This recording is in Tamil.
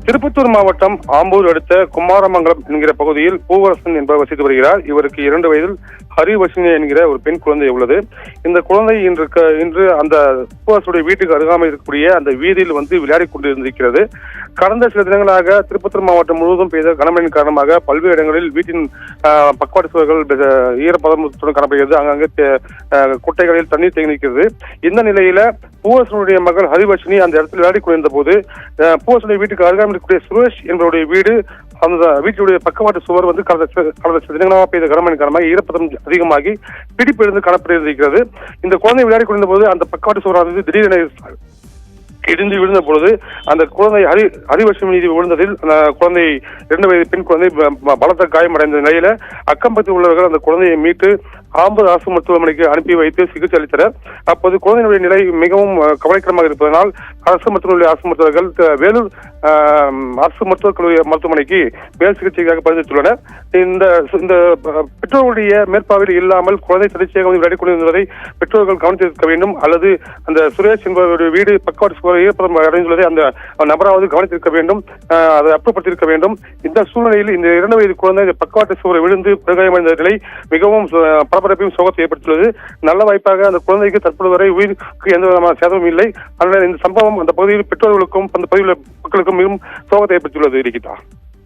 திருப்பத்தூர் மாவட்டம் ஆம்பூர் அடுத்த குமாரமங்கலம் என்கிற பகுதியில் பூவரசன் என்பவர் வசித்து வருகிறார். இவருக்கு 2 வயதில் ஹரிவர்ஷினி என்கிற ஒரு பெண் குழந்தை உள்ளது. இந்த குழந்தை இன்று அந்த பூவரசனுடைய வீட்டுக்கு அருகாமல் இருக்கக்கூடிய அந்த வீதியில் விளையாடி கொண்டிருந்திருக்கிறது. கடந்த சில தினங்களாக திருப்பத்தூர் மாவட்டம் முழுவதும் பெய்த கனமழையின் காரணமாக பல்வேறு இடங்களில் வீட்டின் பக்கவாட்டு சுவர்கள் ஈரப்பதத்துடன் காணப்படுகிறது. அங்கங்கே குட்டைகளில் தண்ணீர் தேங்கி நிற்கிறது. இந்த நிலையில பூவரசனுடைய மகள் ஹரிவர்ஷினி அந்த இடத்தில் விளையாடி கொண்டிருந்த போது பூவரசனுடைய வீட்டுக்கு அருகாமல் இருக்கக்கூடிய சுரேஷ் என்பவருடைய வீடு அந்த வீட்டுடைய பக்கவாட்டு சுவர் கடந்த சில தினங்களாக பெய்த கனமழையின் காரணமாக ஈரப்பதம் அதிகமாகி பிடிப்பு எழுந்து காணப்பட்டிருக்கிறது. இந்த குழந்தை விளையாடி கொண்டிருந்த போது அந்த பக்கவாட்டு சுவரானது திடீரென இடிந்து விழுந்த பொழுது அந்த குழந்தை ஹரிவர்ஷினி மீது விழுந்ததில் குழந்தை 2 வயது பெண் குழந்தை பலத்த காயமடைந்த நிலையில அக்கம்பத்தில் உள்ளவர்கள் அந்த குழந்தையை மீட்டு ஆம்பூர் அரசு மருத்துவமனைக்கு அனுப்பி வைத்து சிகிச்சை அளித்தனர். அப்போது குழந்தையினுடைய நிலை மிகவும் கவலைக்கிடமாக இருப்பதனால் அரசு மருத்துவர்கள் வேலூர் அரசு மருத்துவமனைக்கு மேல் சிகிச்சைக்காக பரிந்துரைத்துள்ளனர். இந்த பெற்றோர்களுடைய மேற்பார்வையில் இல்லாமல் குழந்தை தனிச்சையாக விளையாடி கொண்டிருந்ததை பெற்றோர்கள் கவனித்திருக்க வேண்டும், அல்லது அந்த சுரேஷ் என்பவருடைய வீடு பக்கவாட்டு சுவரை ஈரப்பதம் அடைந்துள்ளதை அந்த நபராவது கவனித்திருக்க வேண்டும், அதை அப்புறப்படுத்தியிருக்க வேண்டும். இந்த சூழ்நிலையில் இந்த 2 வயது குழந்தை பக்கவாட்டு சுவரை விழுந்து படுகாயமடைந்த நிலை மிகவும் பரபரப்பையும் சோகத்தை ஏற்படுத்தியுள்ளது. நல்ல வாய்ப்பாக அந்த குழந்தைக்கு தற்போது வரை உயிருக்கு எந்த விதமான சேதமும் இல்லை. ஆனால் இந்த சம்பவம் அந்த பகுதியில் பெற்றோர்களுக்கும் அந்த பகுதியில் மக்களுக்கும் மிகவும் சோகத்தை ஏற்படுத்தியுள்ளது.